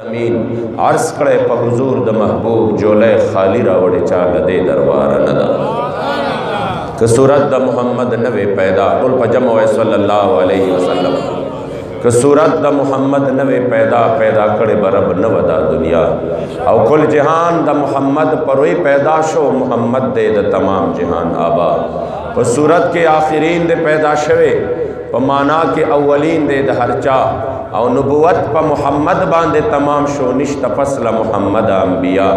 امین عرض کړه په حضور د محبوب جوله خالی راوړې چا لدې دربار نه ده که صورت د محمد نوې پیدا ټول په جمع وای صلی الله علیه وسلم که صورت د محمد نوې پیدا کړي برب نه ودا دنیا او کل جهان د محمد پروي پیدا شو محمد دې د تمام جهان آبا په صورت کې آخرین دې پیدا شوه په معنا کې اولین دې د هر چا او نبوت په محمد باندې تمام شو نشته فصل محمد انبیاء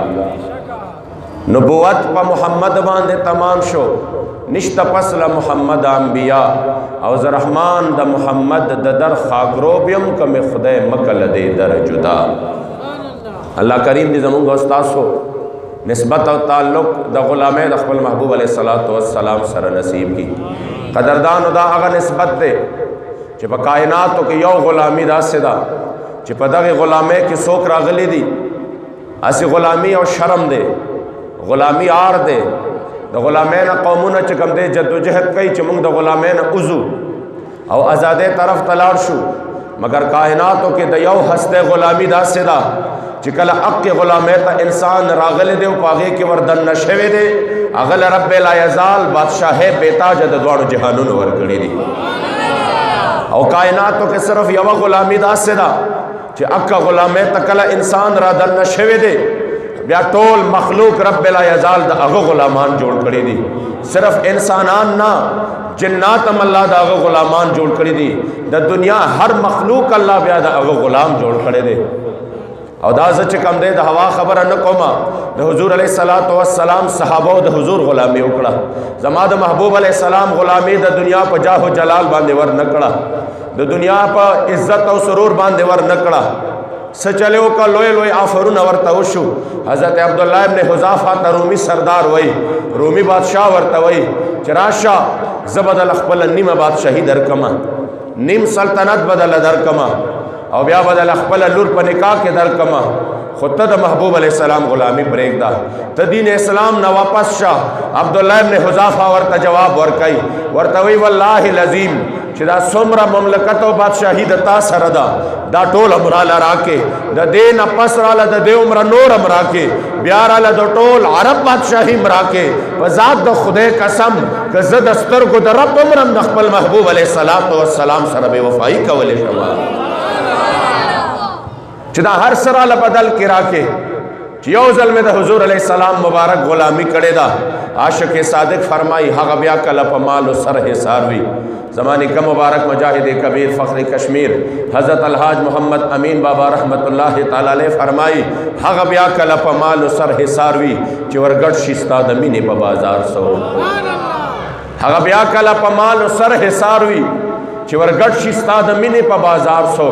نبوت په محمد باندې تمام شو نشته فصل محمد انبیاء او زرحمان د محمد د در خاگروبیم کم خدای مکل دے در جدا اللہ کریم دی زمونگ استاسو نسبت و تعلق د غلامے د خپل محبوب علیہ السلام سر نصیب کی قدردان دا اغا نسبت دے چې په کائناتو کې یو غلامی داسې ده چې په دغه غلامۍ کې څوک راغلی دي اسی غلامی او شرم دی غلامی عار دی د غلامۍ نه قومونه چې کوم دی جدوجہد کوي چې موږ د غلامۍ نه وځو او آزادۍ طرف ته لاړ شو مگر کائناتو کې د یو هسته غلامی داسې ده چې کله حق غلامۍ ته انسان راغلی دی او په هغې کې وردن شوی دی هغه له رب لا یزال بادشاهۍ بېتاج د دواړو جهانونو ورکړي دي او کائناتو کې صرف یو غلامی داسې ده چې اکا غلامۍ ته کله انسان را دننه شوی دی بیا ټول مخلوق رب لا یزال د هغه غلامان جوړ کړي دي صرف انسانان نه جنات هم الله د هغه غلامان جوړ کړي دي د دنیا هر مخلوق الله بیا د هغه غلام جوړ کړي دي او دا زه چې کوم دی د هوا خبره نه کومه د حضور علیه السلام صحابه د حضور غلامي وکړه زما د محبوب علیه السلام غلامي د دنیا په جاه و جلال باندې ور نه کړه د دنیا په عزت او سرور باندې ور نه کړه څه چلو کا لوی لوی آفرونه ورته وشو حضرت عبدالله ابن حذافه ته رومي سردار وای رومي بادشاہ ورته وای چې راشه زه بدل خپل نیمه بادشاهي درکمه نیم سلطنت بدل درکمه او بیا بدل خپل لور په نکاح کې درکمه خود ته د محبوب علیہ السلام غلامی پرېږده ته دین اسلام نه واپس شه عبدالله ابن حذافه ورته جواب ورکوي ورته وی والله العظیم چې دا څومره مملکت او بادشاهي د تا سره ده دا ټول هم راله راکې د دې نه پس راله د دې عمره نور هم راکې بیا راله د ټول عرب بادشاهي هم راکې په ذات د خدای قسم که زه د سترګو د رب عمر هم د خپل محبوب علیه السلام سره بې وفایي کولی شم چې دا هر سره له بدل کې راکې چې یو ځل مې د حضور علیه السلام مبارک غلامی کړې ده عاشق صادق فرمایي هغه بیا کله په مال و سر حسار وي زمانی کا مبارک مجاہد کبیر فخر کشمیر حضرت الحاج محمد امین بابا رحمت اللہ تعالی علیہ فرمائی هغه بیا کله په مال و سر حسار وي چې ورګټ شي ستا د مینې په بازار سو هغه بیا کله په مال و سر حسار وي چې ورګټ شي ستا د مینې په بازار سو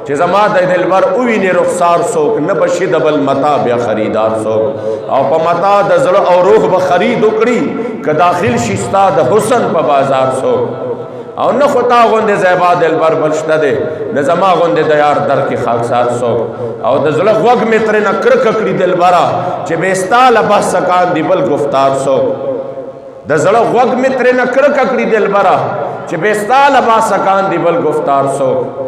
چې زما د دلبر اووینې رخسار څوک نه بشي د بل متا بیا خریدار څوک او په متا د زړه او روح به خرید وکړي که داخل شي ستا د حسن په بازار څوک او نه خو تا غوندې زیبا دلبر بل شته دی نه زما غوندې د یار در کې خاکسار څوک او د زړه غوږ مې ترې نه کرکه کړي دلبره چې بې ستا له بحث کان دی بل گفتار څوک د زړه غوږ مې ترې نه کرکه کړي دلبره چې بې ستا له بحث کان دی بل گفتار څوک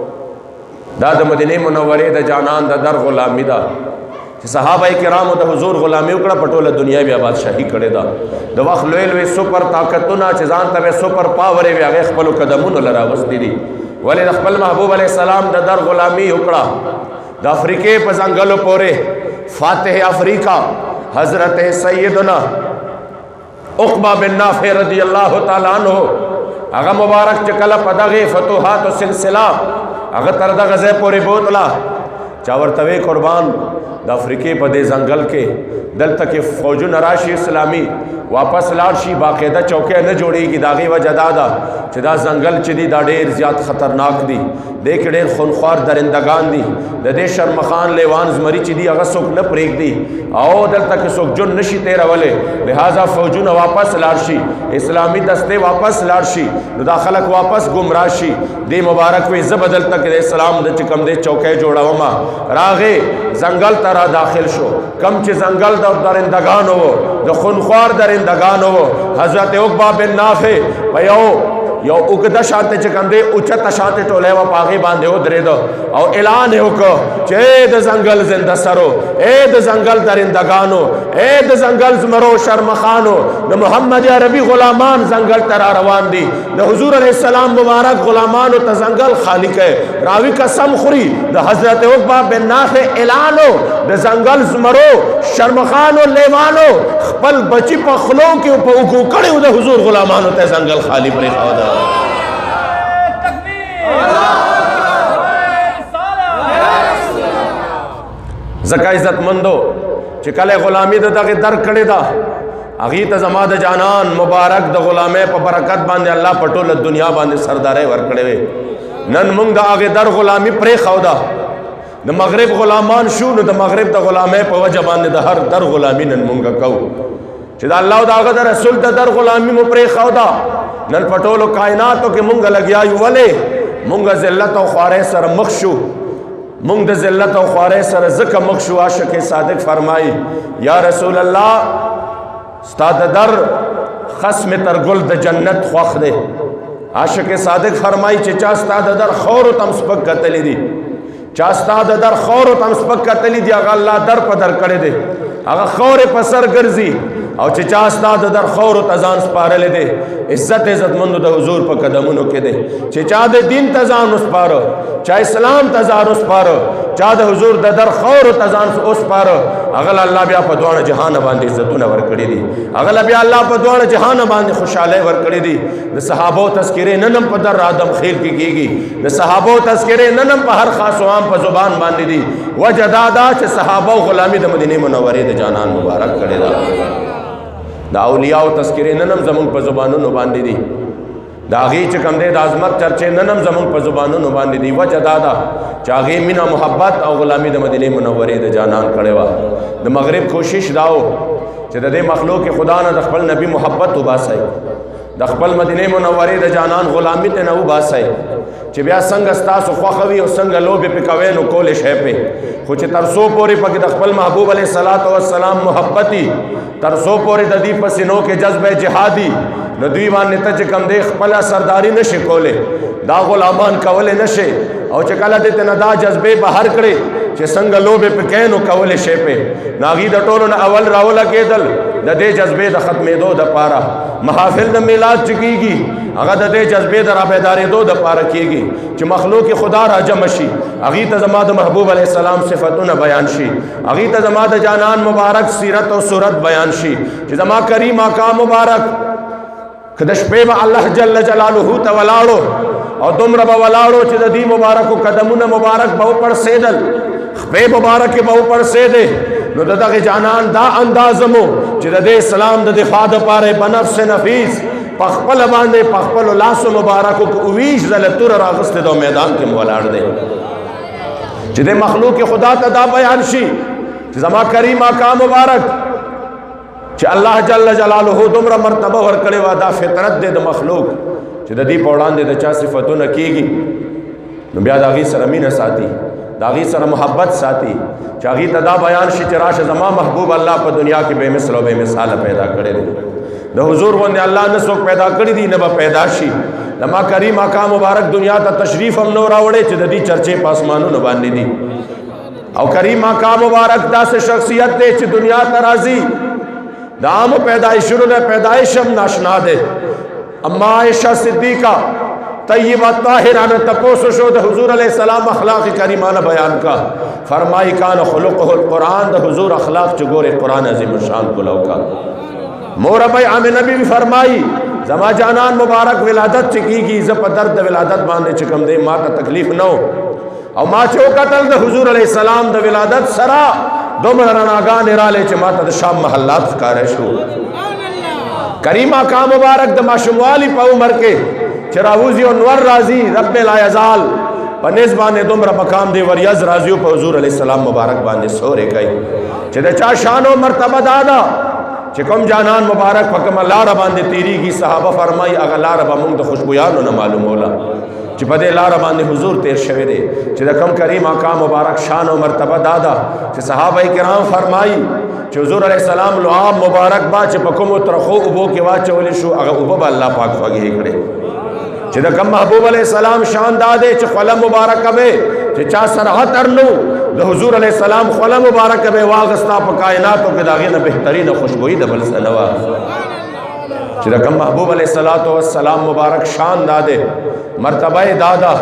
دا د مدینه منورې د جانان د در غلامی ده چې صحابه کرامو د حضور غلامی وکړه په ټوله دنیا بیا بادشاهي کړې ده د وخت لوی لوی سپر طاقتونه چې ځان ته سپر پاور یې هغې خپلو قدمونو له راوستي دي ولې د خپل محبوب علیه السلام د در غلامی وکړه د افریقې په ځنګلو پورې فاتح افریقا حضرت سیدنا عقبه بن نافع رضی الله تعالی عنہ هغه مبارک چې کله په دغې فتوحاتو سلسله هغه تر دغه ځای پورې بوتله چا ورته وی قربان د افریقې په دې ځنګل کې دلته کې فوجونه راشي اسلامي واپس لاړ شي باقاعده چوکۍ نه جوړېږي د هغې وجه دا ده چې دا ځنګل چې دي دا ډېر زیات خطرناک دي دې کې ډېر خونخوار درندگان دي د دې شرمخان لیوان زمري چې دي هغه څوک نه پرېږدي او دلته کې څوک جون نشي تېرولی لہذا فوجونه واپس لاړ شي اسلامي دستې واپس لاړ شي نو دا خلک واپس ګمراه شي دې مبارک وی زه به دلته کې د اسلام د چې کوم دی چوکۍ جوړومه راغې ځنګل ته را داخل شو کم چې ځنګل د درندگانو و د خونخوار درندگانو و حضرت عقبه بن نافع په یو یو اوږده شانته چې کوم دی اوچته شانته ټولی وه په هغې باندې ودرېده او اعلان یې وکړه چې ای د ځنګل زنده سرو، ای د ځنګل درندګانو، ای د ځنګل زمرو شرمخانو، د محمد عربي غلامان ځنګل ته را روان دي. د حضور علیه السلام مبارک غلامانو ته ځنګل خالی کوي. راوي قسم خوري د حضرت عقبه بن نافع اعلانو د ځنګل زمرو شرمخانو لیوانو خپل بچی په خلو کې په اوږو کړی و د حضور غلامانو ته ځنګل خالی پرېښوده. ځکه عزتمندو چې کله غلامي د دغې در کړې ده هغې ته زما د جانان مبارک د غلامۍ په برکت باندې الله په ټوله دنیا باندې سردارۍ ورکړې وې. نن موږ د هغې در غلامي پرېښوده، د مغرب غلامان شو، نو د مغرب د غلامۍ په وجه باندې د هر در غلامي نن موږ کوو چې د الله او د هغه د رسول د در غلامي مو پرېښوده. نن په ټولو کائناتو کې موږ لګیا یو. ولې موږ ذلت او خوارۍ سره مخ شو؟ موږ د ذلت او خوارۍ سره ځکه مخ شو. عاشق صادق فرمایي یا رسول الله ستا د در خصم تر ګل د جنت خوښ دی. عاشق صادق فرمایي چې چا ستا د در خورو تم سپک کتلی دي، چا ستا د در خورو تم سپک کتلی دي، هغه الله در په در کړی دی، هغه خورې په سر ګرځي. او چې چا ستا د در خورو ته ځان سپارلی دی، عزتمندو د حضور په قدمونو کې دی. چې چا د دین ته ځان وسپاره، چا اسلام ته ځان وسپاره، چا د حضور د در خورو ته ځان وسپاره، هغه الله بیا په دواړه جهان باندې عزتونه ورکړي دي، هغه بیا الله په دواړه جهان باندې خوشحالۍ ورکړي دي. د صحابو تذکرې نن هم په در آدم خیل کې کېږي، د صحابو تذکرې نن هم په هر خاص و عام په زبان باندې دي. وجه دا ده چې صحابو غلامي د مدینې منورې د جانان مبارک کړې ده. د اولیاء تذکرې نن هم زموږ په زبانونو باندې دي، د هغې چې کوم دی د عظمت چرچې نن هم زموږ په زبانونو باندې دي. وجه دا ده چې هغې مینه محبت او غلامي د مدینې منورې د جانان کړې وه. د مغرب کوشش دا و چې د دې مخلوق خدا نه د خپل نبی محبت وباسئ، د خپل مدینې منورې د جانان غلامي ته نه وباسئ، چې بیا څنګه ستاسو خوښه وي او څنګه لوبې پې کوئ نو کولی شئ پې، خو چې تر څو پورې پکې د خپل محبوب علیه الصلاة والسلام محبتي، تر څو پورې د دې په سینو کې جذبه جهادي، نو دوی باندې ته چې کوم دی خپله سرداري نشي کولی، دا غلامان کولی نشي. او چې کله دې ته نه دا جذبې بهر کړې چې څنګه لوبې پې کوې نو کولی شئ پې، نو هغې د ټولو نه اول راولګېدل د دې جذبې د ختمېدو دپاره. محافل د میلاد چې کېږي هغه د دې جذبې د رابیدارېدو دپاره کېږي چې مخلوق خدا را جمع شي، هغې ته زما د محبوب علیه السلام صفتونه بیان شي، هغې ته زما د جانان مبارک سیرت او صورت بیان شي، چې زما کریم آقا مبارک که د شپې به الله جل جلاله ته ولاړو او دومره به ولاړو چې د دې مبارکو قدمونه مبارک به وپړسېدل، خپې مبارکې به وپړسېدې، نو د دغې جانان دا اندازمو چې د دې اسلام د دفاع دپاره په نفس نفیس په خپله باندې په خپلو لاسو مبارکو کې 19 ځله توره راغستې ده او میدان کې مو ولاړ دی چې د مخلوق خدا ته دا بیان شي چې زما کریم آقا مبارک چې الله جل جلاله دومره مرتبه ورکړې وه، دا فطرت دی د مخلوق چې د دې په وړاندې د چا صفتونه کېږي نو بیا د هغې سره مینه ساتي، د هغې سره محبت ساتي، چې هغې ته دا بیان شي چې راشه زما محبوب الله په دنیا کې بې مثل او بې مثاله پیدا کړی دی، د حضور غوندې الله نه څوک پیدا کړي دي نه به پیدا شي. زما کریم آقا مبارک دنیا ته تشریف هم نو راوړی چې د دې چرچې په اسمانونو باندې دي. او کریم آقا مبارک داسې شخصیت دی چې دنیا ته راځي د عامو پیدایشونو نه پیدایش هم ناشنا دی. اما عائشہ صدیقہ طیبہ طاہرہ نے تپوس شو د حضور علیہ السلام اخلاق کریمانہ بیان کا، فرمائی کان خلقہ القرآن، د حضور اخلاق چگور قرآن عظیم الشان کو لوکا. موربی عام نبی بھی فرمائی زما جانان مبارک ولادت چکی گی زپ درد ولادت باندے چکم دے ما تا تکلیف نو، او ما چو قتل د حضور علیہ السلام د ولادت سرا دومر رناگان ارالے چھ ما تا شام محلات کارے شو. کریم آقا مبارک د ماشموالی پا عمر کے چراوزی و نور رازی رب لا یزال پا نیز باندے دومر مقام دے وریز رازیو پا حضور علیہ السلام مبارک باندے سورے گئی چھ دے چا شان و مرتبہ دادا چھ کم جانان مبارک پکم اللہ رباندے تیری کی صحابہ فرمائی اگر اللہ ربا منگ دا خوشبویانو نہ معلوم ہولا چھ پدے اللہ رباندے حضور تیر شوے دے چھ دا کم کریم آقا مبارک شان و مرتبہ دادا چھ صحابہ کرام فرمائی چھ حضور علیہ السلام لعاب مبارک با چھ پکم اترخو ابو کے واچ ولی شو اگر ابو با اللہ پاک فاگی کڑے چې د کوم محبوب علیہ السلام شان داده چې خوله مبارک به چې چا سره عطر نو د حضور علیہ السلام خوله مبارک به واغستا په کائناتو کې داغه نه بهترین خوشبوئی د بل سنوا چې د کوم محبوب علیہ السلام مبارک شان داده مرتبه دادا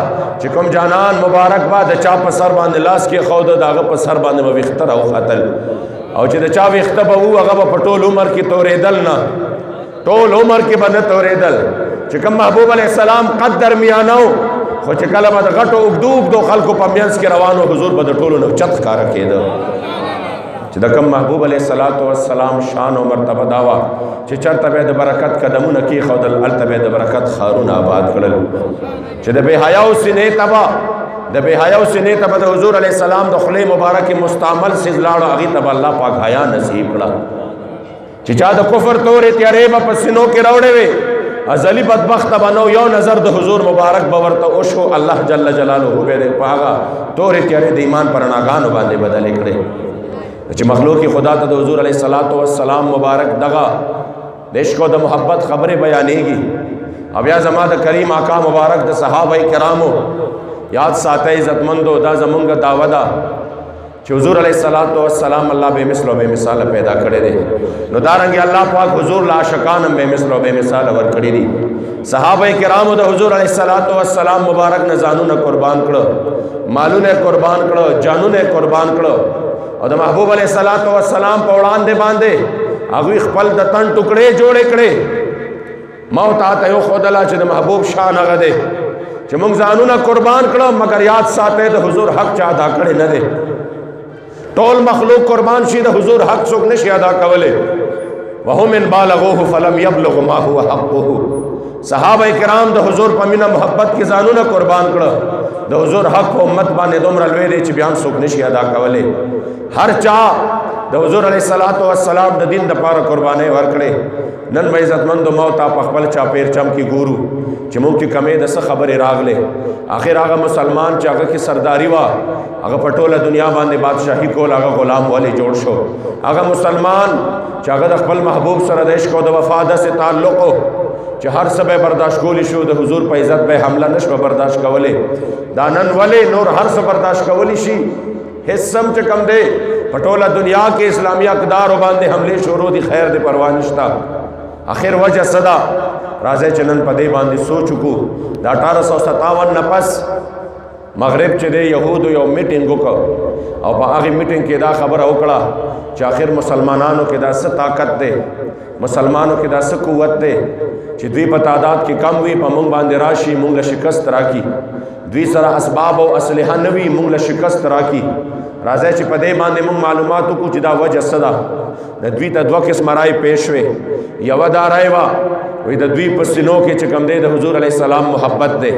چې کوم جانان مبارک با د چا په سر باندې لاس کې خود داغه په سر باندې وختر او قتل او چې د چا وخته به وو هغه په ټول عمر کې تورېدل نه ټول عمر کې باندې تورېدل چې کوم محبوب علیہ السلام قد درمیانو خو چې کله به د غټو اوږدو خلکو په منځ کې روانو حضور به د ټولو نه چت ښکاره کېده چې د کوم محبوب علیہ السلام شان او مرتبه داوا چې چرته به د برکت قدمونه کېښودل هلته به د برکت ښارونه آباد کړل چې د بې حیاو سینې ته به د بې حیاو سینې ته به د حضور علیہ السلام د خولې مبارکې مستعمل سیز لاړو هغې ته به الله پاک حیا نصیب کړه چې چا د کفر تورې تیارې به په سینو کې راوړې وې ازلی بدبخت بنو یو نظر د حضور مبارک باورته اوشو الله جل جلاله به دې پاغا تورې تیارې د ایمان پر ناګانو باندې بدلې کړې چې مخلوق خدا ته د حضور علیہ السلام مبارک دغه د عشق او د محبت خبره بیانېږي او بیا زما د کریم آقا مبارک د صحابه کرامو یاد ساته عزتمندو دا زمونږ دعوه ده چې حضور علیہ السلام الله بے مثل و بے مثال پیدا کړی دی نو دارنګ الله پاک حضور لا عاشقان بے مثل و بے مثال ور کړی دي صحابه کرامو د حضور علیہ السلام مبارک نه ځانونه قربان کړو مالونه قربان کړو جانونه قربان کړو او د محبوب علیہ السلام په وړاندې باندې هغه خپل د تن ټوکړې جوړې کړې موت آته یو خدلا چې د محبوب شان هغه دی چې موږ ځانونه قربان کړو مگر یاد ساته د حضور حق چا ادا کړی نه دی ټول مخلوق قربان شي د حضور حق څوک نشي ادا کوله وهم ان بالغوه فلم يبلغ ما هو حقه صحابه کرام د حضور په مینا محبت کې ځانونه قربان کړو د حضور حق امت باندې دومره لوی دی چې بیان څوک نشي ادا کوله هر چا د حضور علیہ السلام د دین د پاره قرباني ورکړي نن به عزتمند موت په خپل چا پیر چم کې ګورو چې موږ کې کمې د څه خبره راغله اخر هغه مسلمان چې هغه کې سرداری وا هغه په ټوله دنیا باندې بادشاہي کول هغه غلام والی جوړ شو هغه مسلمان چې هغه د خپل محبوب سره د عشق او د وفا د تعلق چې هر څه به برداشت کولی شو د حضور په عزت به حمله نشو برداشت کوله دانن ولې نور هر څه برداشت کولی شي حسم چې کم دی پټوله دنیا کې اسلامی اقدار باندې حمله شروع دي خیر دې پروا نشتا اخر وجه صدا راځي چې نن په دې باندې سوچ کو دا 1857 نه پس مغرب چې د يهودو یو میټینګ وکړ او په هغه میټینګ کې دا خبره وکړه چې اخر مسلمانانو کې دا څه طاقت ده مسلمانانو کې دا څه قوت ده چې دوی په تعداد کې کم وي په مونږ باندې راشي مونږ شکست راکې دوی سره اسباب او اسلحه نوي مونږ شکست راکې راځي چې په دې باندې مونږ معلوماتو کو چې دا وجه صدا د دوی ته دوه قسم راي پېښ وي یو دا راي وا وي د دوی په سینو کې چې کم دی د حضور علیہ السلام محبت ده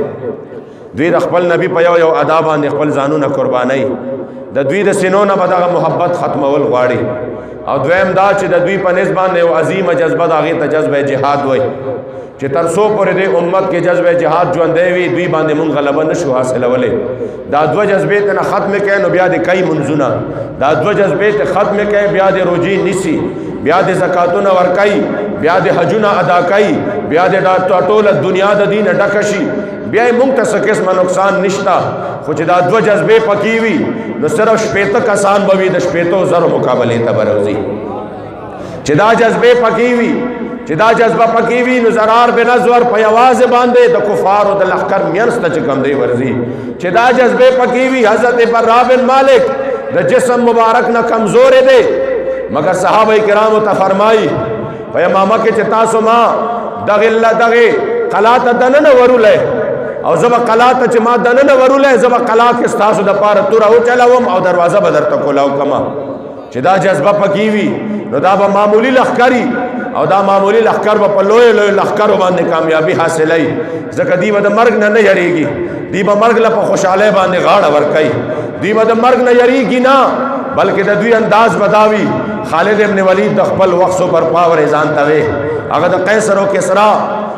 دوی د خپل نبی په یو ادا باندې خپل ځانونه قرباني د دوی د سینو نه بدغه محبت ختمول غواړي او دویم دا چې د دوی په نسبت باندې یو عظیمه جذبه داغه ته جذبه جهاد وای چې تر څو پورې د امت کې جذبه جهاد ژوندې وي دوی باندې مونږ غلبه نشو حاصلولې دا دوه جذبې ته ختم کړي نو بیا د کای منځونه دا دوه جذبې ته ختم کړي بیا د روزي نسی بیا د زکاتونه ورکای بیا د حجونه ادا کای بیا د ټوله دنیا د دین ډکشي بیا مونږ ته څه قسمه نقصان نشتا خو چې دا دوه جذبې پکې وي نو صرف شپېته کسان به وي د شپېتو زرو مقابلې ته بروزي چې دا جذبې پکې وي چې دا جذبه پکې وي نو ضرار به نظر په یوازې باندې د کفار او د لښکر مینځ ته چې کم دی ورځي چې دا جذبې پکې وي حضرت برا بن مالک د جسم مبارک نه کمزور دی مگر صحابه کرامو ته فرمایي په امامه کې چې تاسو ما دغه قلات دننه ورولې او زبا قلات چې ما دننه ورولې زبا قلات کې تاسو د پاره تور او چلاوم او دروازه بدر ته کولاو کما چې دا جذبه پکې وي نو دا به معمولی لخکری او دا معمولی لخکر به په لوی لخکر باندې کامیابی حاصلای ځکه دی به د مرګ نه یریږي دی به مرګ له په خوشاله باندې غاړه ورکای دی به د مرګ نه یریږي نه بلکې د دوی انداز بداوي خالد ابن ولید د خپل وخت سپر پاور ځان توي هغه د قیصر او کسرا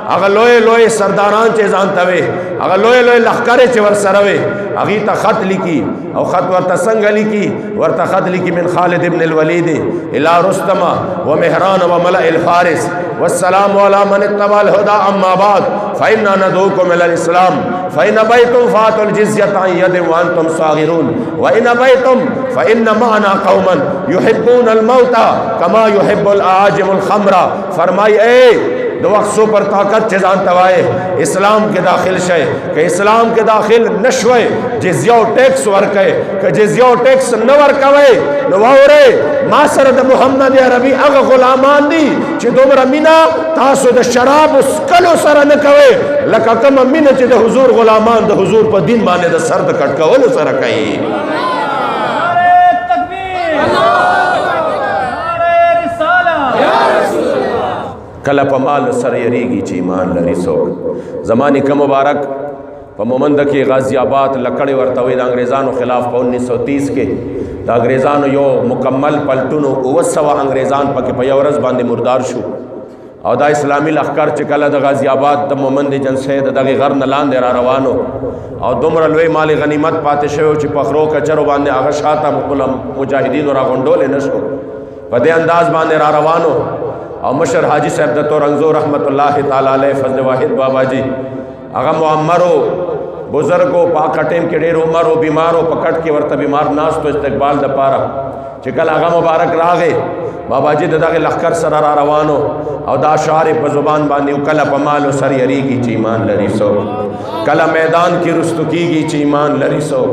هغه لوی سرداران چې ځان توي هغه لوی لخکر چې ور سره وي هغه ته خط لیکي او خط ورته څنګه لیکي ورته خط لیکي من خالد ابن الولید الى رستم ومهران وملأ الفارس والسلام على من اتبع الهدى اما بعد फ़इन्ना नदऊकुम इलल इस्लाम फ़इन अबैतुम फ़ातुल जिज़्यत अन यद व अंतुम सागिरून व इन अबैतुम फ़इन्न मअना कौमन युहिब्बूनल मौता कमा युहिब्बुल आजिमुल खम्रा। फरमाई ए दो वक्सों पर ताकत चेजान तवाए इस्लाम के दाखिल शे कि इस्लाम के दाखिल नशवे जिजिया टैक्स वर्के कि जिजिया टैक्स न वर्कवे नवारे मासर द मोहम्मद अरबी अग गुलामान दी चे दोमरा मिना तासो द शराब उस कलो सर न कवे लका कम मिना चे द हुजूर गुलामान द हुजूर पर दिन माने द सर द कटका ओलो सर कई। कल पमाल सर यरीगी चीमान लरिसो ज़मानी का मुबारक प मोमंद के गाज़ियाबाद लकड़े वर्तवे द अंग्रेज़ानो ख़िलाफ़ 1930 के द अंग्रेज़ानो यो मुकम्मल पलटुन उवसवा अंग्रेज़ान पके पयवरस बांधे मुर्दार शु और दा इस्लामी लश्कर चिकल द गाज़ियाबाद द मोमंद जनसे दगे घर नलान दे रवानो और दुमर लोई माल गनीमत पाते शो च पखरो कचरो बांधे आगशाता मुजाहिदीन और गोंडोले नशो पदे अंदाज बांधे रवानो और मशर हाजी साहब दत्तो रंगजो रहमतुल्लाह ताला अलैह फजल वाहिद बाबा जी अगा मुअम्मरो बुजुर्गो पाकटेम के डेर उमरो बीमारो पकड़ के वर्त बीमार नास तो इस्तकबाल द पारा चिकल आगा मुबारक रागे बाबा जी दादा के लखकर सरारा रवानो और दा शार पर जुबान बांधी कल पमालो सर यरी की चीमान लरिसो कल मैदान की रुस्तुकी की चीमान लरिसो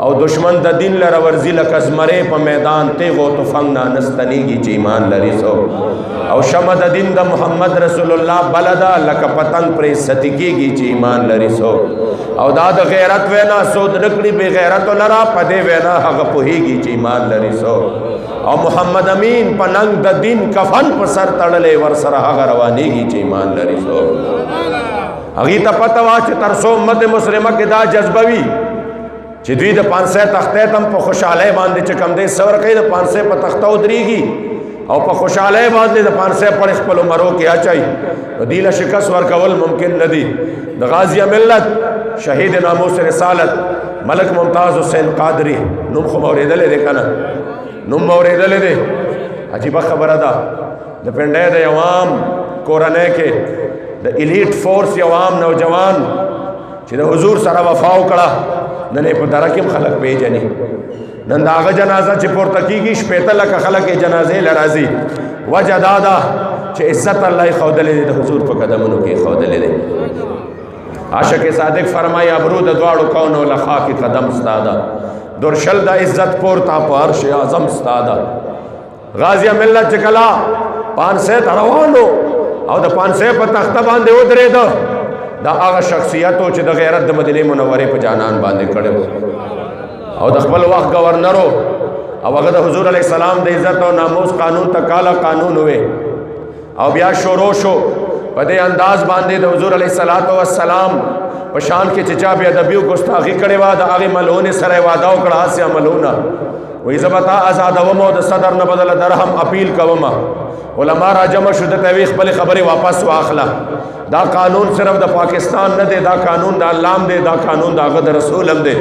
और दुश्मन द दिन लरवर्जी लकजमरे प मैदान ते वो तो फंगना नस्तनी की चीमान लरिसो और शमद दिन द मोहम्मद रसूलुल्लाह बलदा लक पतंग प्रे सतिकी की चीमान लरिसो और दाद गैरत वेना सोद नकड़ी बे गैरत लरा पदे वेना हग पुही की चीमान लरिसो और मोहम्मद अमीन पनंग द दिन कफन पर सर तड़ले वर सरहा रवानी की चीमान लरिसो अगी तपतवा च तरसो मद मुस्लिम के दा जज्बवी चिद्वी द 500 तख्ते तम पर खुशहाले बांधे चकम दे सवर कई द 500 पर तख्ता उतरीगी और पर खुशहाले बांधे द 500 पर इखपल मरो के आचाई तो दिल शिकस वर कवल मुमकिन नदी द गाजिया मिल्लत शहीद नामूस रिसालत मलक मुमताज़ हुसैन कादरी नुम खबरेदले देखा ना नुम मौरेदले दे अजीब खबर अदा द पिंडे द अवाम कोरने के द इलीट फोर्स अवाम नौजवान चिद हुजूर सरा वफाओ कड़ा नने पर दरकिम खलक पेजनी नंदाग जनाजा चिपुर तकीगी शपेतल का खलक जनाजे लराजी वजह दादा चे इज्जत अल्लाह खौदले दे हुजूर पर कदमों के खौदले दे आशिक सादिक फरमाए अबरूद द्वाड़ो कौनो लखा के कदम स्तादा दुरशलदा इज्जत पोरता पर अर्श आज़म स्तादा गाजिया मिल्लत चिकला 500 तरवानो और द 500 पर तख्ता बांधे उतरे दो दा आगा शख्सियत हो द गैरत द मदीने मुनव्वरे पे जानन बांधे खड़े और द खपल वक्त गवर्नरो और अगर हुजूर अलैहि सलाम दे इज्जत और नामूस कानून तक काला कानून हुए और ब्या शोरोशो पदे अंदाज बांधे द हुजूर अलैहि सलातो वस्सलाम पशान के चिचा बेअदबियों गुस्ताखी करे वाद आगे मलूने सरे वादाओ कड़ा से मलूना वही ज़बता आज़ाद वमो द सदर न बदल दरहम अपील कवमा उलमा राजम शुद्ध तवीख बल खबरें वापस वाखला दा कानून सिर्फ द पाकिस्तान न दे दा कानून दा अल्लाम दे दा कानून दा गद रसूल हम दे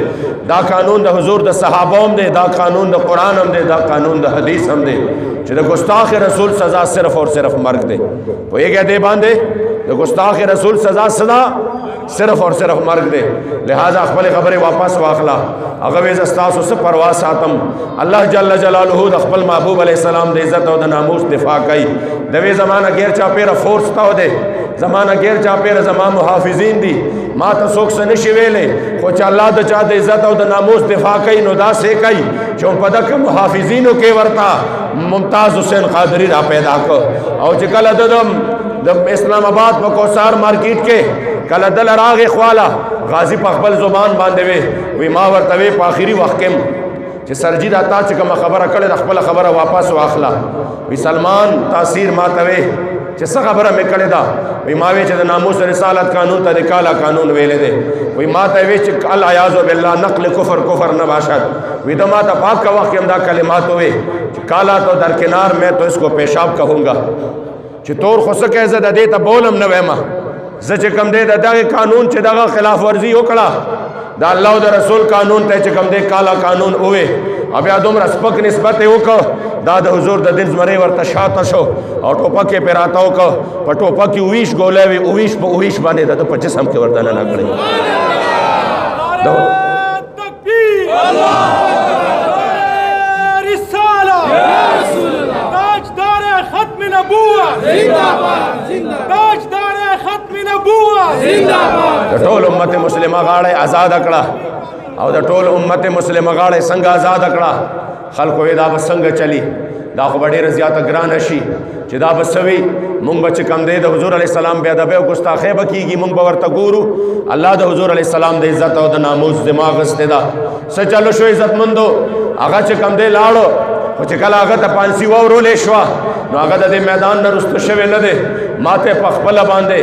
दा कानून द हुजूर द सहाबों दे दा कानून द कुरान हम दे दा कानून द हदीस हम दे जिद गुस्ताख रसूल सज़ा सिर्फ और सिर्फ मर्ग दे वो ये कह दे बांधे द गुस्ताख रसूल सज़ा सदा सिर्फ और सिर्फ मर्ग दे लिहाजा अखबल खबरें वापस वाखला अगवेज़ अस्तास उससे परवाह सातम अल्लाह जल्ल जलालुहु अखबल महबूब अलैहिस्सलाम दे इज़्ज़त और नामूस दिफा कई दवे ज़माना गेर चापेरा फोर्स ताओ दे ज़माना गेर चापेरा ज़मा मुहाफिजीन दी माता सोख से निशिवेले खोच अल्लाह द चाहते इज़्ज़त और नामूस दिफा कई नुदा से कई जो पदक मुहाफिजीनों के वर्ता मुमताज़ हुसैन कादरी रा पैदा को और चिकल दम इस्लामाबाद पकोसार मार्केट के कल दल राग ख्वाला गाजी पखबल जुबान बांधे वे वी मावर तवे पाखिरी वक़्म चे सरजीद आता चिकम खबर कड़े अखबल खबर वापस वाखला वी सलमान तासीर मातवे चे स खबर में कड़े दा वी मावे चे नामूस रिसालत कानून तरिकाला कानून वेले दे वी मातवे चे अल अयाज़ु बिल्लाह नक़्ल कुफर न बाशद वी दमा पाक का वक़्म दा कलिमात हुए काला तो दरकिनार मैं तो इसको पेशाब कहूँगा चे तोर खुस कैसे दे तो बोलम न वहमा ज़ कम दे दागे कानून चे दगा खिलाफ वर्जी ओकड़ा دا الله او د رسول قانون ته چې کوم دی کالا قانون اوه او بیا دومره سپک نسبت یې وکړه دا د حضور د دین زمری ورته شاته شو او ټوپک یې پرې راته وکړه په ټوپک کې اویش ګولی وي اویش په اویش باندې د په جسم کې ورته ننه کړی د ټول امت مسلمه غاړه آزاد کړه او د ټول امت مسلمه غاړه څنګه آزاد کړه خلکو دا به څنګه چلی دا خو به ډېره زیاته ګرانه شي چې دا به سوي مونږ به چې کم دی د حضور علیه السلام بې ادبۍ او ګستاخۍ به کېږي مونږ به ورته ګورو الله د حضور علیه السلام د عزت او د ناموس دماغ غستې ده څه چلو شو عزتمندو هغه چې کم دی لاړو خو چې کله هغه ته پانسي واورولې شوه نو هغه د دې میدان نه رسته شوی نه دی ماته په خپله باندې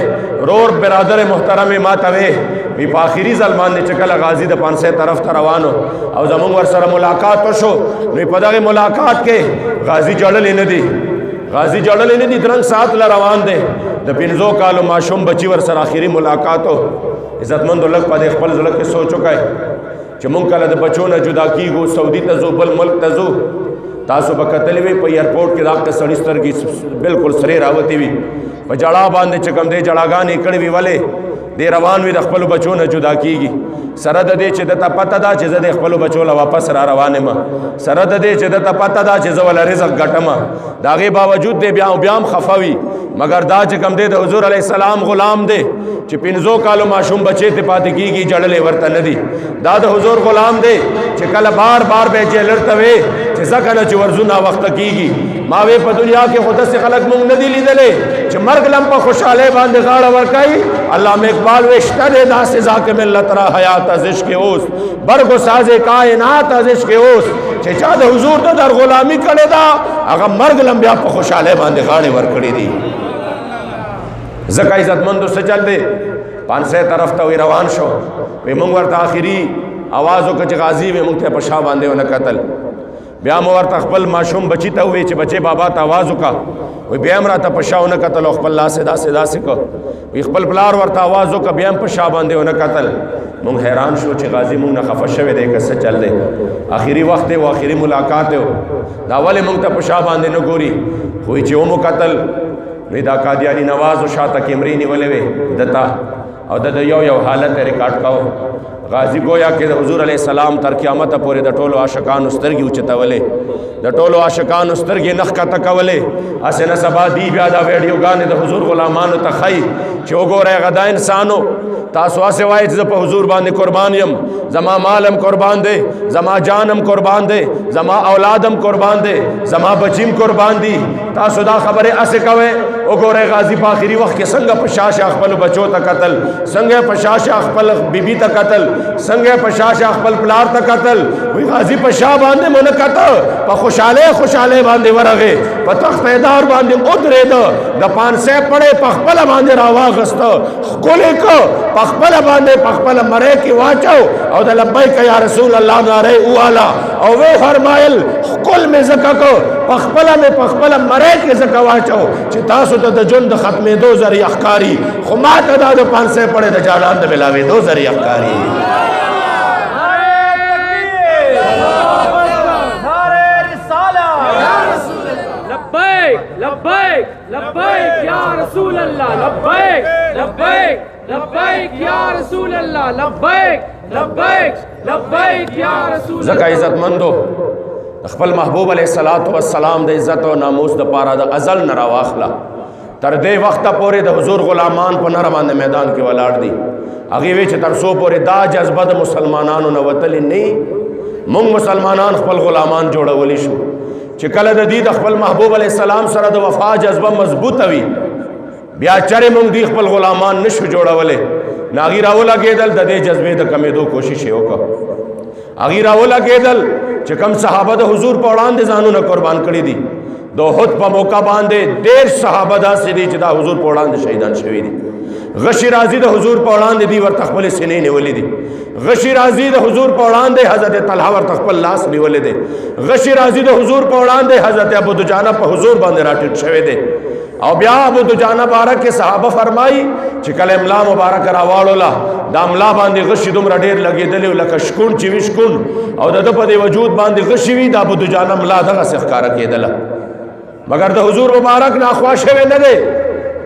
رور برادر محترم ماته وی په آخري ځل باندې چې کله غازی د پانسۍ طرف ته روانو او زمونږ ورسره ملاقات وشو نو په دغه ملاقات کې غازی جړلې نه دی غازی جړلې نه دی درنګ سات له روان دی د 5 کالو ماشوم بچی ورسره آخري ملاقات و عزتمندو لږ په خپل زړه کې سوچ وکړئ چې مونږ کله د بچو نه جدا کیږو سعودي ته ځو بل ملک ته ځو تاسو به کتلی وي په ایرپورټ کې دا سړي سترګې بالکل سرې راوتې وي په جړا باندې چې کوم دی جړاګانې کړې وي ولې دی روان وي د خپلو بچو نه جدا کیږي سره د دې چې دته پته ده چې زه د خپلو بچو له واپس را روان یم سره د دې چې دته پته ده چې زه وله رزق ګټم د هغې باوجود دی بیا هم خفه وي مګر دا چې کوم دی د حضور علیه السلام غلام دی چې 5 کالو ماشوم بچې ته پاتې کېږي جړلې ورته نه دي دا د حضور غلام دی چې کله بار بار به جیلر ته وی چې ځکه نه چې ورځو ناوخته کېږي ما وی په دنیا کې خو داسې خلک مونږ نه دي لیدلی چې مرګ لم په خوشحالۍ باندې غاړه ورکوي علامه اقبال وی شته دی داسې ذاک ملت را حیات از عشق اوس برگ و ساز کائنات از عشق اوس چې چا د حضور ته در غلامي کړې ده هغه مرګ لم بیا په خوشحالۍ باندې غاړې ورکړې دي ځکه عزتمندو څه چل دی 500 طرف ته وی روان شو وی مونږ ورته آخري आवाज وکړه چې غازی وی مونږ ته په شا باندې ونه کتل بیا مو ورته خپل ماشوم بچی ته وی چې بچې بابا ته आवाज وکړه وی بیا هم راته په شا ونه کتل او خپل لاس داسې کو وی خپل پلار ورته आवाज وکړه بیا هم په شا باندې ونه کتل مونږ حیران شو چې غازی مونږ نه خفه شوی دی که څه چل دی آخري وخت دی او آخري ملاقات دی دا ولې مونږ ته په شا باندې نه ګوري خو چې ومو کتل وی دا قادیانی نواز او شاته کیمرې نیولې وې دته او د یو حالت ریکارډ کاو غازی گویا کې د حضور علیه السلام تر قیامت پورې د ټولو عاشقانو سترګې اوچتولې د ټولو عاشقانو سترګې نخ کته کولې اسې نه سبا دی بیا دا ویډیوګانې د حضور غلامانو ته ښایي چې وګورئ غدا انسانو تاسو هسې وایئ چې زه په حضور باندې قربان یم زما مالم قربان دی زما جانم قربان دی زما اولادم قربان دی زما بچیم قربان دی تاسو دا خبرې هسې کوئ وګورئ غازی په آخري وخت کې څنګه په شاشه خپلو بچو ته کتل څنګه په شاشه خپل بیبي ته کتل څنګه په شاشه خپل پلار ته کتل وی غازی په شا باندې مونږ کته په خوشاله باندې ورغه په تختیدار باندې ودرېد د 500 پړې په خپل باندې راواغست خولې کو په خپل باندې په خپل مړې کې واچو او د لبیک یا رسول الله ناره والا او وی فرمایل خپل مې زکه کو په خپل مړې کې زکه واچو چې تاسو ته د ژوند ختمېدو ذریعہ ښکاري خو ما ته دا د 500 پړې د جانان د ملاوېدو ذریعہ ښکاري لبیک لبیک یا رسول اللہ لبیک لبیک لبیک یا رسول اللہ لبیک لبیک لبیک یا رسول اللہ زکا عزت مندو خپل محبوب علیہ الصلوۃ والسلام د عزت او ناموس د پاره د ازل نه راواخلا تر دې وخت پورې د حضور غلامان په نره باندې میدان کې ولاړ دي هغه وی چې تر سو پورې دا جذبه د مسلمانانو نه وتل نه مونږ مسلمانان خپل غلامان جوړولی شو چې کله د دې د خپل محبوب علیه السلام سره د وفا جذبه مضبوطه وي بیا چرې مونږ دې خپل غلامان نشو جوړولی ناغي راولګېدل د دې جذبې د کمېدو کوشش یې وکړه هغې راولګېدل چې کم صحابه د حضور په وړاندې ځانونه قربان کړي دي د احد په موقع باندې ډېر صحابه داسې دي چې دا حضور په وړاندې شهیدان شوي دي غشي راځي د حضور په وړاندې دي ورته خپلې سینې نیولې دي غشي راځي د حضور په وړاندې حضرت طلحه ورته خپل لاس نیولې دی غشي راځي د حضور په وړاندې حضرت ابو دجانه په حضور باندې راټیټ شوی دی او بیا ابو دجانه بارک صحابه فرمای چې کله املا مبارک راواړوله دا املا باندې غشي دومره ډېر لګېدلی لکه شکون چې وي شکون او د ده په دې وجود باندې غشي وي د ابو دجانه ملا دغسې ښکاره کېدله مگر د حضور مبارک نه اخوا شوی نه دی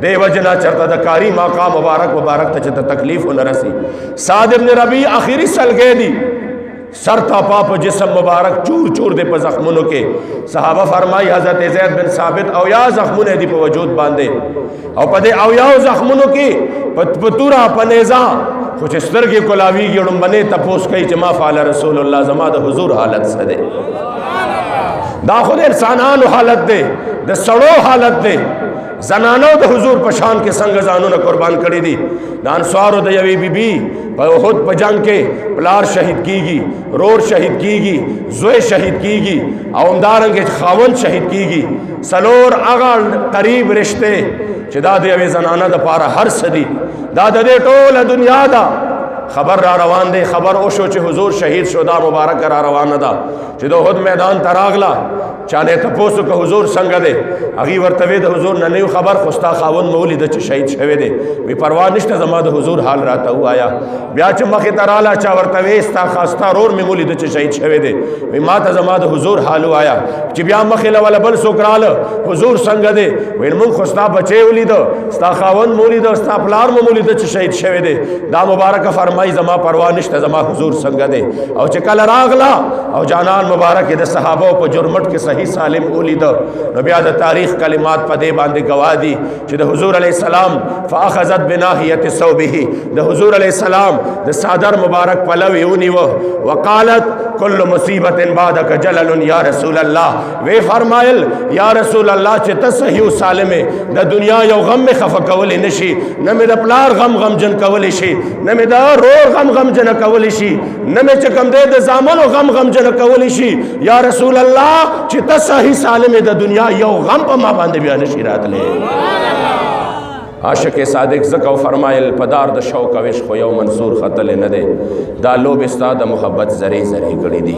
دې وجه نه چېرته د کاري مقام مبارک ته چې ته تکلیف ونه رسي سعد ابن ربیع آخري سلګی دي سر تا پا په جسم مبارک چور چور دے په زخمونو کې صحابه فرمای حضرت زید بن ثابت او یا زخمونه دی په وجود باندې او په دې او یا زخمونو کې په تورا په نیزا خو چې سترګې کولاویږي ړومبنې تپوس کوي چې ما فعل رسول الله زما د حضور حالت څه دی دا خو د انسانانو حالت دی د سړو حالت دی زنانو د حضور په شان کې څنګه ځانونه قربان کړي دي د انصارو د یوې بیبي په احد په جنگ کې پلار شهید کیږي رور شهید کیږي زوی شهید کیږي او همدارنګه خاوند شهید کیږي سلور هغه قریب رشته چې دا د یوې زنانه دپاره هر څه دي دا د دې ټوله دنیا ده خبر را روان دی خبر او شو چې حضور شهید شو دا مبارک را روانه ده چې د احد میدان ته راغله چانه تپوسو که حضور څنګه دی هغې ورته وی د حضور نه نه خبر خو ستا خاوند مې ولیده چې شهید شوی دی وی پروا نشته زما د حضور حال راته ووایه بیا چې مخې ته راله چا ورته وی ستا رور مې ولیده چې شهید شوی دی وی ما ته زما د حضور حال ووایه چې بیا مخې له وله بل څوک راله حضور څنګه دی ویل موږ خو ستا بچی ولیده ستا خاوند مې ولیده ستا پلار مې ولیده چې شهید شوی دی دا مبارکه فرمایي زما پروا نشته زما حضور څنګه دی او چې کله راغله او جانان مبارک د صحابه په جرمټ کې صحیح سالم ولیده نو بیا د تاریخ کلمات په دې باندې گواه دي چې د حضور علیه السلام فاخذت بناحیة ثوبه د حضور علیه السلام د صادر مبارک پلو یې ونیوه وقالت کل مصیبت بعدک جلل یا رسول الله وی فرمایل یا رسول الله چې ته صحیح و سالم د دنیا یو غم مې خفه کولی نشي نه مې د پلار غمجن کولی شي نه مې د رور غمجن کولی شي نه مې چې کوم دی د زامنو غمجن کولی شي یا رسول الله چې ته صحیح سالم د دنیا یو غم په ما باندې بیا نشي راتلی عاشق صادق زکو فرمایل پدار د شوق او عشق یو منصور خطل نه دی دا لوب ستا د محبت زری زری کړي دي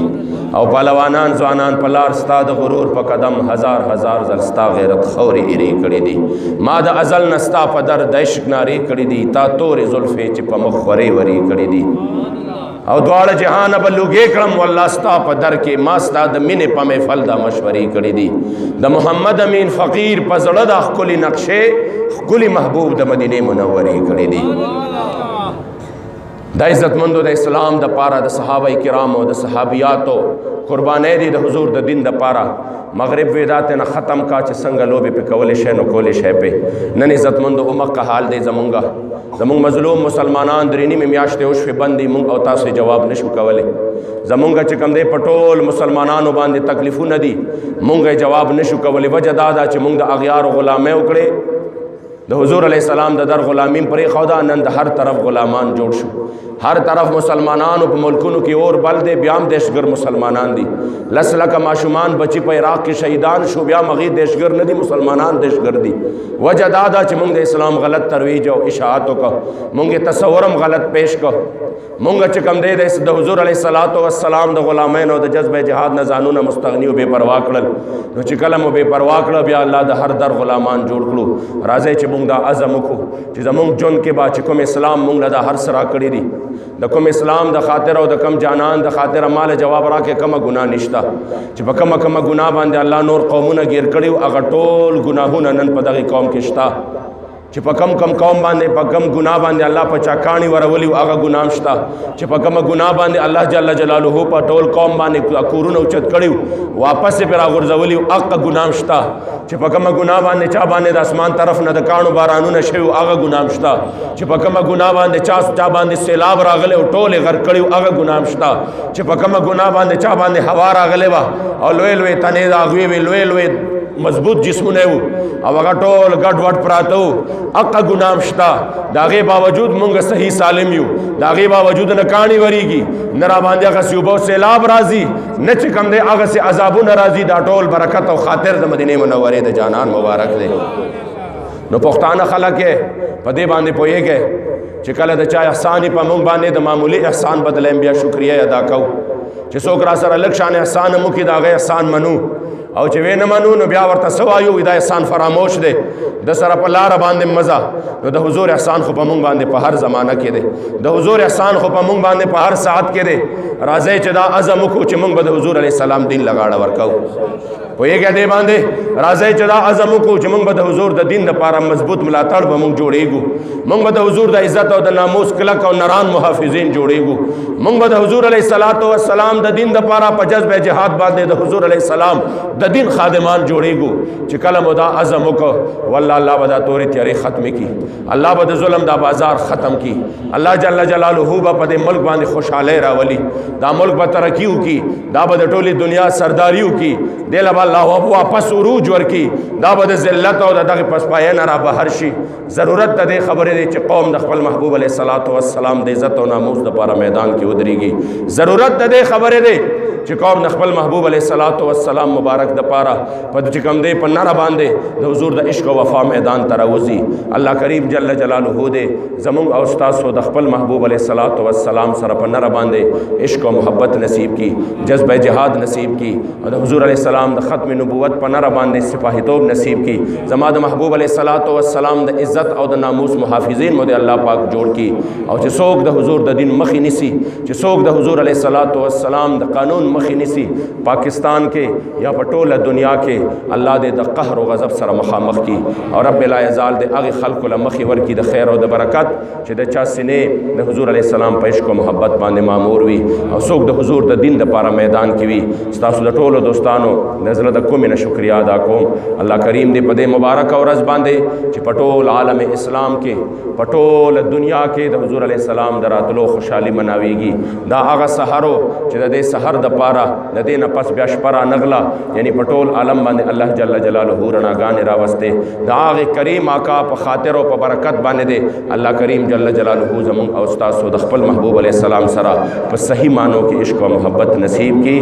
او پهلوانان ځوانان پلار ستا د غرور په قدم هزار هزار ځل ستا غیرت خوري ایری کړي دي ما د ازل نستا په در د عشق ناری کړي دي تا تورې زلفې چې په مخ خورې وري کړي دي او دواړه جهان به لوګې کړم والله ستا په در کې ما ستا د مینې په محفل دا مشورې کړي دي د محمد امین فقیر په زړه د ښکلي نقشې ښکلي محبوب د مدینې منورې کړي دي د عزتمندو د اسلام د پاره د صحابه کرامو د صحابیاتو قربانۍ دي د حضور د دین د پاره مغرب ویدات نه ختم کا چې څنګه لوبې په کولې شي نو کولې شي په نن عزتمندو امک حال دی زمونږ مظلوم مسلمانان درې نیمې میاشتې وشوې بندي مونږ او تاسو جواب نشو کولی زمونږ چې کوم دی په ټول مسلمانانو باندې تکلیفونه دي مونږ جواب نشو کولی وجه دا ده چې مونږ د اغیارو غلامۍ وکړې د حضور علیه السلام د در غلامین پرې خودا نن د هر طرف غلامان جوړ شو هر طرف مسلمانانو په ملکونو کې اور بل دی بیا هم دهشتګر مسلمانان دي لس لکه ماشومان بچي په عراق کې شهیدان شو بیا مغې دهشتګر نه دي مسلمانان دهشتګر دي وجه دا ده چې موږ د اسلام غلط ترویج او اشاعت وکړو موږ تصورم غلط پیش کړو موږ چې کوم دی د حضور علیه السلام د غلامین او د جذبه جهاد نه ځانونه مستغني او بې پروا کړل نو چې کله مو بې پروا کړه بیا الله د هر در غلامان جوړ کړو راځئ چې موږ دا عزم وکړو چې زموږ ژوند کې با چې کوم اسلام موږ له دا هر څه راکړي دي د کوم اسلام د خاطر او د کم جانان د خاطر مال جواب راکې کومه ګناه نشته چې په کومه ګناه باندې الله نور قومونه گیر کړي هغه ټول ګناهونه نن په دغه قوم کې شته چې په کم قوم باندې په کم ګناه باندې الله په چا کاڼي ورولي هغه ګناه شته چې په کومه ګناه باندې الله جل جلاله په ټول قوم باندې کورونه اوچت کړي واپس یې پرې راغورځولي هغه ګناه شته چې په کومه ګناه باندې چا باندې د اسمان طرف نه د کاڼو بارانونه شوي هغه ګناه شته چې په کومه ګناه باندې چا باندې سیلاب راغلی او ټول یې غرق کړي هغه ګناه شته چې په کومه ګناه باندې چا باندې هوا راغلی وه او لوی لوی تنې د هغوی وې لوی لوی مضبوط جسمونه وو او هغه ټول ګډ وډ پراته وو هغه ګناه شته د هغې باوجود مونږ صحیح سالم یو د هغې باوجود نه کاڼي ورېږي نه را باندې هغسې اوبه سیلاب راځي نه چې کوم دی هغسې عذابونه راځي دا ټول برکت او خاطر د مدینې منورې د جانان مبارک دی نو پښتانه خلک یې په دې باندې پوهېږئ چې کله د چا احسان په مونږ باندې د معمولي احسان بدله بیا شکریه ادا کوو چې څوک را سره لږ شان احسان هم وکړي د هغه احسان منو او چې وې نه منو نو بیا ورته سوایو دا احسان فراموش دی د سره په لار باندې مزه نو د حضور احسان خو په مونږ باندې په هر زمانہ کې دی د حضور احسان خو په مونږ باندې په هر ساعت کې دی راځي چې دا عزم وکړو چې مونږ به د حضور علیه السلام دین لغاړه ورکو پوهېږئ دې باندې راځئ چې دا عزم وکړو چې مونږ به د حضور د دین دپاره مضبوط ملاتړ به مونږ جوړېږو مونږ به د حضور د عزت او د ناموس کلک او نران محافظین جوړېږو مونږ به د حضور علیه السلام د دین دپاره په جذب جهاد باندې د حضور علیه السلام د دین خادمان جوړېږو چې کله مو دا عزم وکړو والله الله به دا تورې تیارې ختمې کړي الله به د ظلم دا بازار ختم کړي الله جل جلاله به په دې ملک باندې خوشحالۍ راولي دا ملک به ترقي وکړي دا به د ټولې دنیا سرداري وکړي دې له به الله واپس عروج ورکړي دا به د ذلت او د دغې پسپاینه را بهر شي ضرورت د دې خبرې دی چې قوم د خپل محبوب علیه السلام د عزت او ناموس دپاره میدان کې ودرېږي ضرورت د دې خبرې دی چې قوم د خپل محبوب علیه السلام مبارک دپاره په چې کوم دی په نره باندې د حضور د عشق او وفا میدان ته راوځي الله کریم جل جلاله دې زمونږ او ستاسو د خپل محبوب علیه السلام سره په نره باندې عشق او محبت نصیب کی جذبه جهاد نصیب کی او د حضور علیه السلام د ختم نبوت په نره باندې سپاهیتوب نصیب کی زما د محبوب علیه السلام د عزت او د ناموس محافظین مو دې الله پاک جوړ کی او چې څوک د حضور د دین مخې نیسي چې څوک د حضور علیه السلام د قانون مخې نیسي پاکستان کې یا په ټوله دنیا کې الله دې د قهر او غضب سره مخامخ کی او رب لا یزال دې هغې خلکو له مخې ورکي د خیر او د برکت چې د چا سینې د حضور علیه السلام په عشق او محبت باندې معمور وي او څوک د حضور د دین دپاره میدان کې وي ستاسو د ټولو دوستانو د زړه د کومې نه شکریا ادا کوم الله کریم دې په دې مبارکه ورځ باندې چې په ټول عالم اسلام کې په ټوله دنیا کې د حضور علیه السلام د راتلو خوشحالي مناویږي دا هغه سحر چې د دې سحر دپاره د دې نه پس بیا شپه رانغله یعنی په ټول عالم باندې الله جل جلاله رڼاګانې راوستې د هغې کریم آقا په خاطر او په برکت باندې دی الله کریم جل جلاله زمونږ او ستاسو د خپل محبوب علیه السلام سره په صحیح معنو کې عشق او محبت نصیب کی